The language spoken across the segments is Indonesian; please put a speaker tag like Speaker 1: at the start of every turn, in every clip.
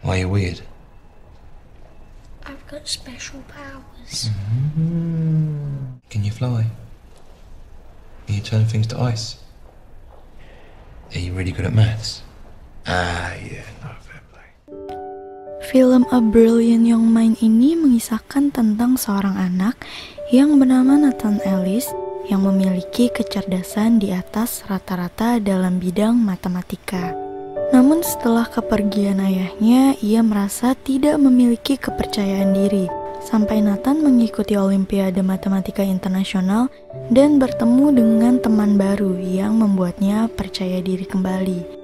Speaker 1: Why are you weird?
Speaker 2: I've got special powers.
Speaker 1: Can you fly? Can you turn things to ice? Are you really good at maths? Yeah, no, fair play.
Speaker 3: Film A Brilliant Young Mind ini mengisahkan tentang seorang anak yang bernama Nathan Ellis yang memiliki kecerdasan di atas rata-rata dalam bidang matematika. Namun setelah kepergian ayahnya, ia merasa tidak memiliki kepercayaan diri, sampai Nathan mengikuti Olimpiade Matematika Internasional dan bertemu dengan teman baru yang membuatnya percaya diri kembali.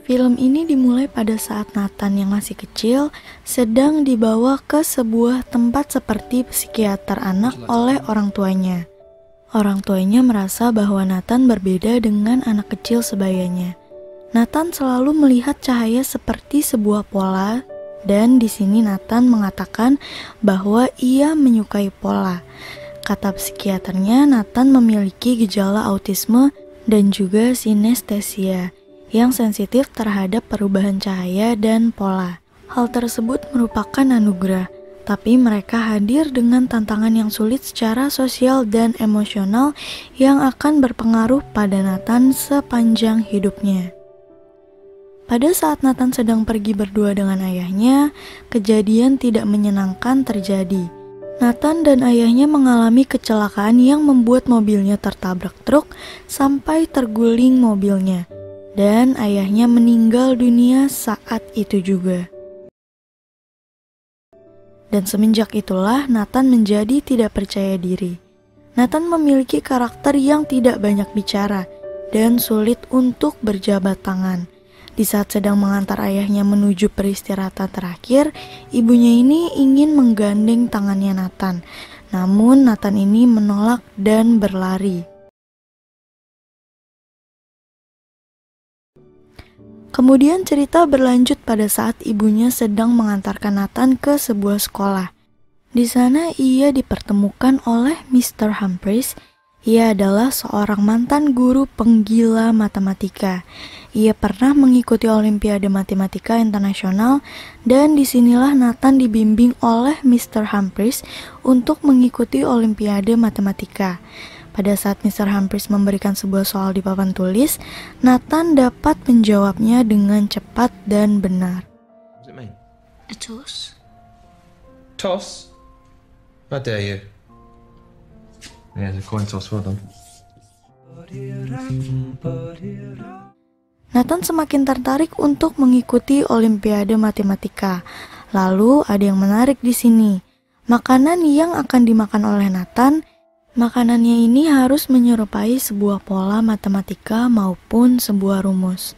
Speaker 3: Film ini dimulai pada saat Nathan yang masih kecil sedang dibawa ke sebuah tempat seperti psikiater anak oleh orang tuanya. Orang tuanya merasa bahwa Nathan berbeda dengan anak kecil sebayanya. Nathan selalu melihat cahaya seperti sebuah pola, dan di sini Nathan mengatakan bahwa ia menyukai pola. Kata psikiaternya, Nathan memiliki gejala autisme dan juga sinestesia yang sensitif terhadap perubahan cahaya dan pola. Hal tersebut merupakan anugerah, tapi mereka hadir dengan tantangan yang sulit secara sosial dan emosional yang akan berpengaruh pada Nathan sepanjang hidupnya. Pada saat Nathan sedang pergi berdua dengan ayahnya, kejadian tidak menyenangkan terjadi. Nathan dan ayahnya mengalami kecelakaan yang membuat mobilnya tertabrak truk sampai terguling mobilnya. Dan ayahnya meninggal dunia saat itu juga. Dan semenjak itulah Nathan menjadi tidak percaya diri. Nathan memiliki karakter yang tidak banyak bicara dan sulit untuk berjabat tangan. Di saat sedang mengantar ayahnya menuju peristirahatan terakhir, ibunya ini ingin menggandeng tangannya Nathan. Namun Nathan ini menolak dan berlari. Kemudian cerita berlanjut pada saat ibunya sedang mengantarkan Nathan ke sebuah sekolah. Di sana ia dipertemukan oleh Mr. Humphries. Ia adalah seorang mantan guru penggila matematika. Ia pernah mengikuti Olimpiade Matematika Internasional dan disinilah Nathan dibimbing oleh Mr. Humphries untuk mengikuti Olimpiade Matematika. Pada saat Mr. Humphries memberikan sebuah soal di papan tulis, Nathan dapat menjawabnya dengan cepat dan benar.
Speaker 1: What does it mean?
Speaker 2: A toss.
Speaker 1: Toss? How dare you? Yeah, the coin toss, well done.
Speaker 3: Nathan semakin tertarik untuk mengikuti Olimpiade Matematika. Lalu ada yang menarik di sini. Makanan yang akan dimakan oleh Nathan, makanannya ini harus menyerupai sebuah pola matematika maupun sebuah rumus.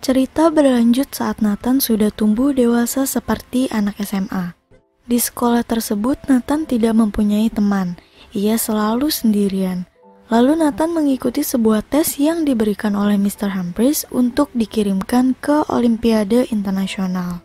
Speaker 3: Cerita berlanjut saat Nathan sudah tumbuh dewasa seperti anak SMA. Di sekolah tersebut Nathan tidak mempunyai teman, ia selalu sendirian. Lalu Nathan mengikuti sebuah tes yang diberikan oleh Mr. Humphries untuk dikirimkan ke Olimpiade Internasional.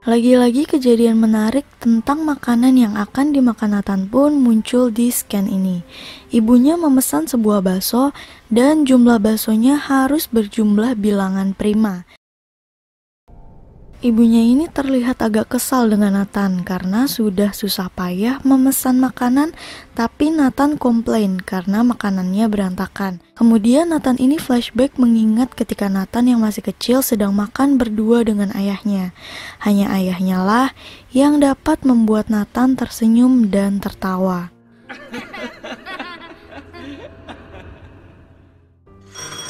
Speaker 3: Lagi-lagi kejadian menarik tentang makanan yang akan dimakan Nathan pun muncul di scan ini. Ibunya memesan sebuah bakso dan jumlah baksonya harus berjumlah bilangan prima. Ibunya ini terlihat agak kesal dengan Nathan karena sudah susah payah memesan makanan, tapi Nathan komplain karena makanannya berantakan. Kemudian Nathan ini flashback mengingat ketika Nathan yang masih kecil sedang makan berdua dengan ayahnya. Hanya ayahnya lah yang dapat membuat Nathan tersenyum dan tertawa.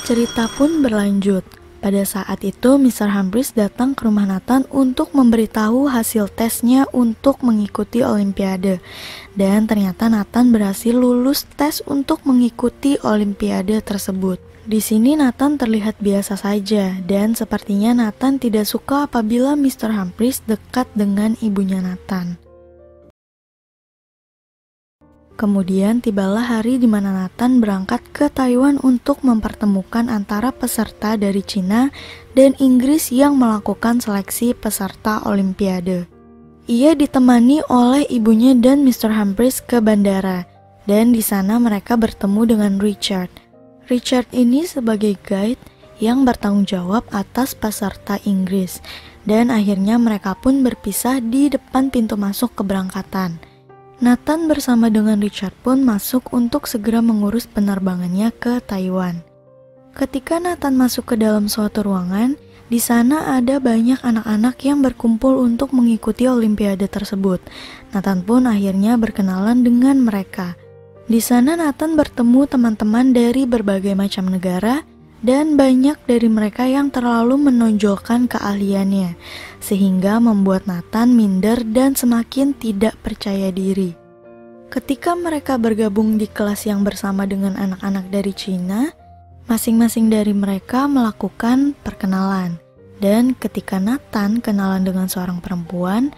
Speaker 3: Cerita pun berlanjut. Pada saat itu, Mr. Humphries datang ke rumah Nathan untuk memberitahu hasil tesnya untuk mengikuti Olimpiade. Dan ternyata Nathan berhasil lulus tes untuk mengikuti Olimpiade tersebut. Di sini Nathan terlihat biasa saja, dan sepertinya Nathan tidak suka apabila Mr. Humphries dekat dengan ibunya Nathan. Kemudian tibalah hari di mana Nathan berangkat ke Taiwan untuk mempertemukan antara peserta dari Cina dan Inggris yang melakukan seleksi peserta Olimpiade. Ia ditemani oleh ibunya dan Mr. Humphries ke bandara, dan di sana mereka bertemu dengan Richard. Richard ini sebagai guide yang bertanggung jawab atas peserta Inggris. Dan akhirnya mereka pun berpisah di depan pintu masuk keberangkatan. Nathan bersama dengan Richard pun masuk untuk segera mengurus penerbangannya ke Taiwan. Ketika Nathan masuk ke dalam suatu ruangan, di sana ada banyak anak-anak yang berkumpul untuk mengikuti olimpiade tersebut. Nathan pun akhirnya berkenalan dengan mereka. Di sana Nathan bertemu teman-teman dari berbagai macam negara, dan banyak dari mereka yang terlalu menonjolkan keahliannya, sehingga membuat Nathan minder dan semakin tidak percaya diri. Ketika mereka bergabung di kelas yang bersama dengan anak-anak dari Cina, masing-masing dari mereka melakukan perkenalan. Dan ketika Nathan kenalan dengan seorang perempuan,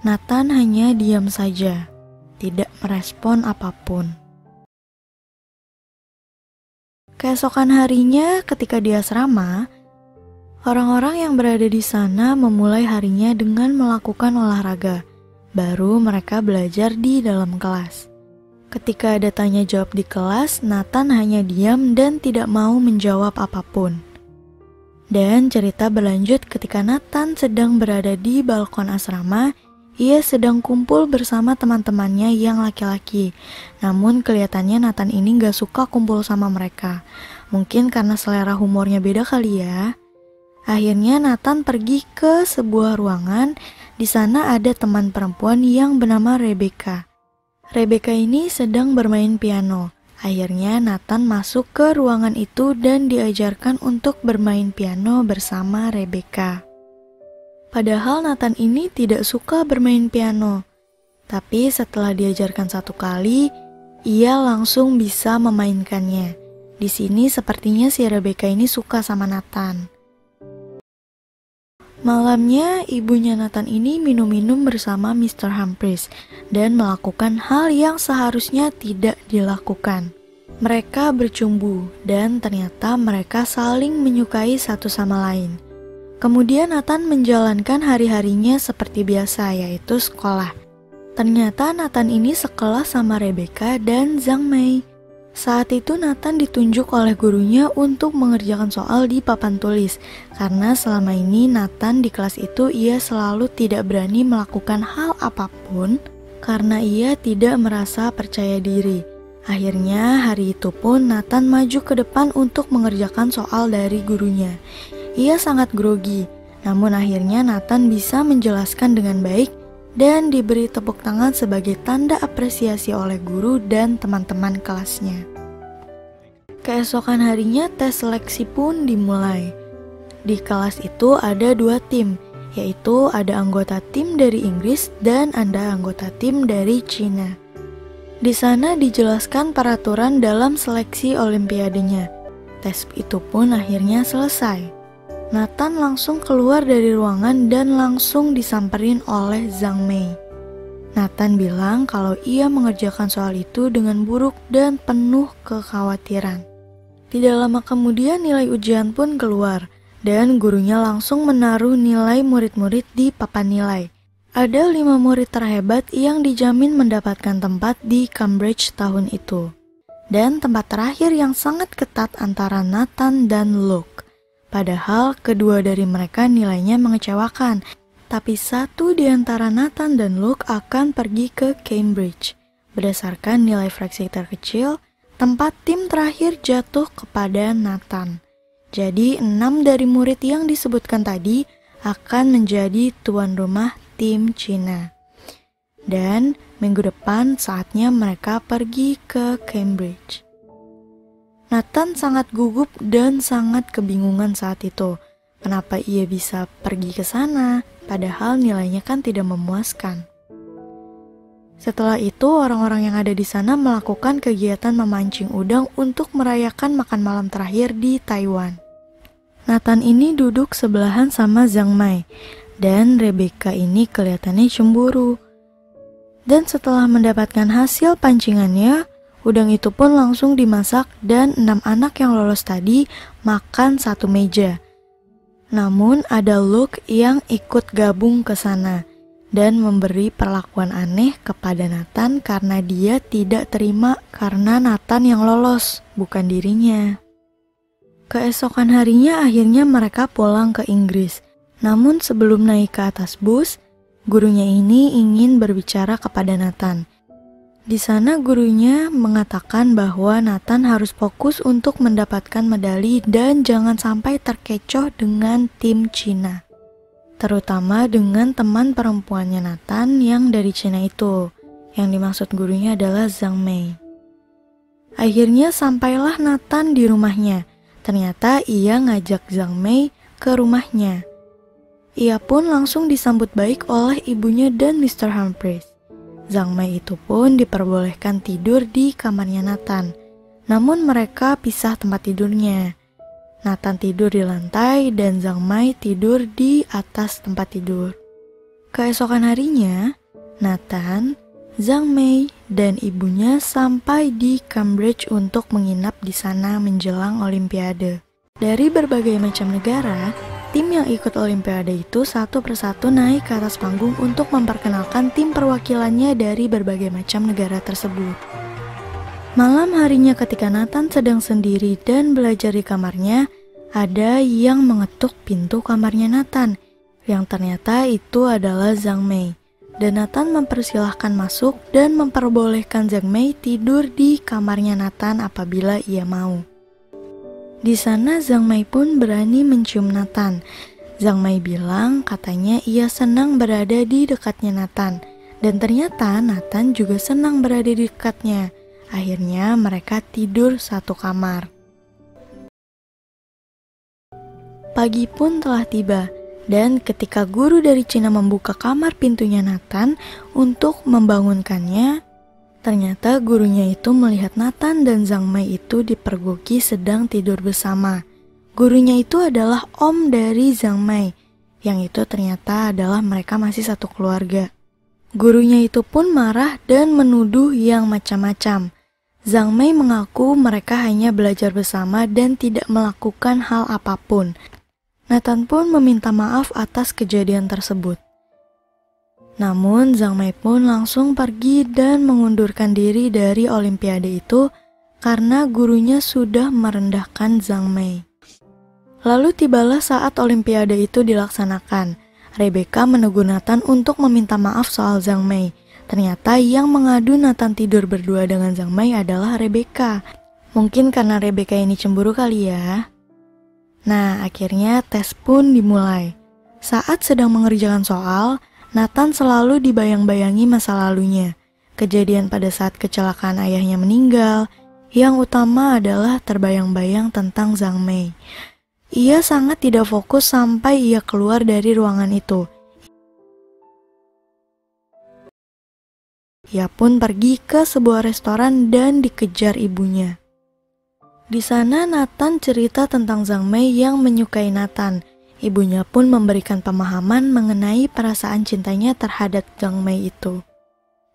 Speaker 3: Nathan hanya diam saja, tidak merespon apapun. Keesokan harinya ketika di asrama, orang-orang yang berada di sana memulai harinya dengan melakukan olahraga. Baru mereka belajar di dalam kelas. Ketika ada tanya jawab di kelas, Nathan hanya diam dan tidak mau menjawab apapun. Dan cerita berlanjut ketika Nathan sedang berada di balkon asrama. Ia sedang kumpul bersama teman-temannya yang laki-laki. Namun kelihatannya Nathan ini gak suka kumpul sama mereka. Mungkin karena selera humornya beda kali ya. Akhirnya Nathan pergi ke sebuah ruangan. Di sana ada teman perempuan yang bernama Rebecca. Rebecca ini sedang bermain piano. Akhirnya Nathan masuk ke ruangan itu dan diajarkan untuk bermain piano bersama Rebecca. Padahal Nathan ini tidak suka bermain piano. Tapi setelah diajarkan satu kali, ia langsung bisa memainkannya. Di sini sepertinya si Rebecca ini suka sama Nathan. Malamnya, ibunya Nathan ini minum-minum bersama Mr. Humphries dan melakukan hal yang seharusnya tidak dilakukan. Mereka bercumbu dan ternyata mereka saling menyukai satu sama lain. Kemudian Nathan menjalankan hari-harinya seperti biasa, yaitu sekolah. Ternyata Nathan ini sekelas sama Rebecca dan Zhang Mei. Saat itu Nathan ditunjuk oleh gurunya untuk mengerjakan soal di papan tulis. Karena selama ini Nathan di kelas itu ia selalu tidak berani melakukan hal apapun karena ia tidak merasa percaya diri. Akhirnya hari itu pun Nathan maju ke depan untuk mengerjakan soal dari gurunya. Ia sangat grogi, namun akhirnya Nathan bisa menjelaskan dengan baik dan diberi tepuk tangan sebagai tanda apresiasi oleh guru dan teman-teman kelasnya. Keesokan harinya tes seleksi pun dimulai. Di kelas itu ada 2 tim, yaitu ada anggota tim dari Inggris dan ada anggota tim dari Cina. Di sana dijelaskan peraturan dalam seleksi olimpiadenya. Tes itu pun akhirnya selesai. Nathan langsung keluar dari ruangan dan langsung disamperin oleh Zhang Mei. Nathan bilang kalau ia mengerjakan soal itu dengan buruk dan penuh kekhawatiran. Tidak lama kemudian nilai ujian pun keluar dan gurunya langsung menaruh nilai murid-murid di papan nilai. Ada 5 murid terhebat yang dijamin mendapatkan tempat di Cambridge tahun itu. Dan tempat terakhir yang sangat ketat antara Nathan dan Luke. Padahal kedua dari mereka nilainya mengecewakan, tapi satu di antara Nathan dan Luke akan pergi ke Cambridge. Berdasarkan nilai fraksi terkecil, tempat tim terakhir jatuh kepada Nathan. Jadi 6 dari murid yang disebutkan tadi akan menjadi tuan rumah tim Cina. Dan minggu depan saatnya mereka pergi ke Cambridge. Nathan sangat gugup dan sangat kebingungan saat itu. Kenapa ia bisa pergi ke sana, padahal nilainya kan tidak memuaskan. Setelah itu, orang-orang yang ada di sana melakukan kegiatan memancing udang untuk merayakan makan malam terakhir di Taiwan. Nathan ini duduk sebelahan sama Zhang Mei, dan Rebecca ini kelihatannya cemburu. Dan setelah mendapatkan hasil pancingannya, udang itu pun langsung dimasak dan 6 anak yang lolos tadi makan satu meja. Namun ada Luke yang ikut gabung ke sana dan memberi perlakuan aneh kepada Nathan karena dia tidak terima karena Nathan yang lolos, bukan dirinya. Keesokan harinya akhirnya mereka pulang ke Inggris. Namun sebelum naik ke atas bus, gurunya ini ingin berbicara kepada Nathan. Di sana gurunya mengatakan bahwa Nathan harus fokus untuk mendapatkan medali dan jangan sampai terkecoh dengan tim Cina. Terutama dengan teman perempuannya Nathan yang dari Cina itu. Yang dimaksud gurunya adalah Zhang Mei. Akhirnya sampailah Nathan di rumahnya. Ternyata ia ngajak Zhang Mei ke rumahnya. Ia pun langsung disambut baik oleh ibunya dan Mr. Humphries. Zhang Mei itu pun diperbolehkan tidur di kamarnya Nathan. Namun mereka pisah tempat tidurnya. Nathan tidur di lantai dan Zhang Mei tidur di atas tempat tidur. Keesokan harinya, Nathan, Zhang Mei, dan ibunya sampai di Cambridge untuk menginap di sana menjelang Olimpiade. Dari berbagai macam negara, tim yang ikut Olimpiade itu satu persatu naik ke atas panggung untuk memperkenalkan tim perwakilannya dari berbagai macam negara tersebut. Malam harinya ketika Nathan sedang sendiri dan belajar di kamarnya, ada yang mengetuk pintu kamarnya Nathan, yang ternyata itu adalah Zhang Mei. Dan Nathan mempersilahkan masuk dan memperbolehkan Zhang Mei tidur di kamarnya Nathan apabila ia mau. Di sana Zhang Mei pun berani mencium Nathan. Zhang Mei bilang katanya ia senang berada di dekatnya Nathan. Dan ternyata Nathan juga senang berada di dekatnya. Akhirnya mereka tidur satu kamar. Pagi pun telah tiba. Dan ketika guru dari Cina membuka kamar pintunya Nathan untuk membangunkannya, ternyata gurunya itu melihat Nathan dan Zhang Mei itu dipergoki sedang tidur bersama. Gurunya itu adalah om dari Zhang Mei, yang itu ternyata adalah mereka masih satu keluarga. Gurunya itu pun marah dan menuduh yang macam-macam. Zhang Mei mengaku mereka hanya belajar bersama dan tidak melakukan hal apapun. Nathan pun meminta maaf atas kejadian tersebut. Namun Zhang Mei pun langsung pergi dan mengundurkan diri dari Olimpiade itu karena gurunya sudah merendahkan Zhang Mei. Lalu tibalah saat Olimpiade itu dilaksanakan. Rebecca menegur Nathan untuk meminta maaf soal Zhang Mei. Ternyata yang mengadu Nathan tidur berdua dengan Zhang Mei adalah Rebecca. Mungkin karena Rebecca ini cemburu kali ya. Nah, akhirnya tes pun dimulai. Saat sedang mengerjakan soal, Nathan selalu dibayang-bayangi masa lalunya. Kejadian pada saat kecelakaan ayahnya meninggal, yang utama adalah terbayang-bayang tentang Zhang Mei. Ia sangat tidak fokus sampai ia keluar dari ruangan itu. Ia pun pergi ke sebuah restoran dan dikejar ibunya. Di sana Nathan cerita tentang Zhang Mei yang menyukai Nathan. Ibunya pun memberikan pemahaman mengenai perasaan cintanya terhadap Zhang Mei itu.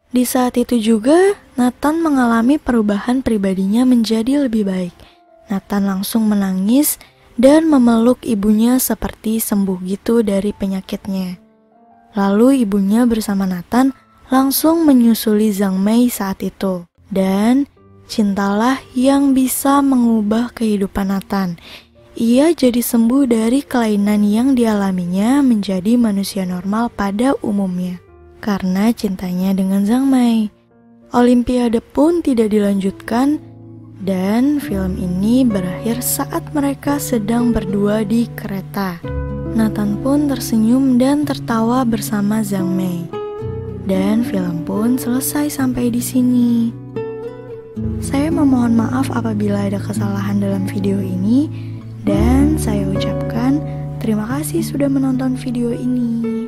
Speaker 3: Di saat itu juga, Nathan mengalami perubahan pribadinya menjadi lebih baik. Nathan langsung menangis dan memeluk ibunya seperti sembuh gitu dari penyakitnya. Lalu ibunya bersama Nathan langsung menyusuli Zhang Mei saat itu. Dan cintalah yang bisa mengubah kehidupan Nathan. Ia jadi sembuh dari kelainan yang dialaminya menjadi manusia normal pada umumnya. Karena cintanya dengan Zhang Mei. Olimpiade pun tidak dilanjutkan dan film ini berakhir saat mereka sedang berdua di kereta. Nathan pun tersenyum dan tertawa bersama Zhang Mei. Dan film pun selesai sampai di sini. Saya memohon maaf apabila ada kesalahan dalam video ini dan saya ucapkan terima kasih sudah menonton video ini.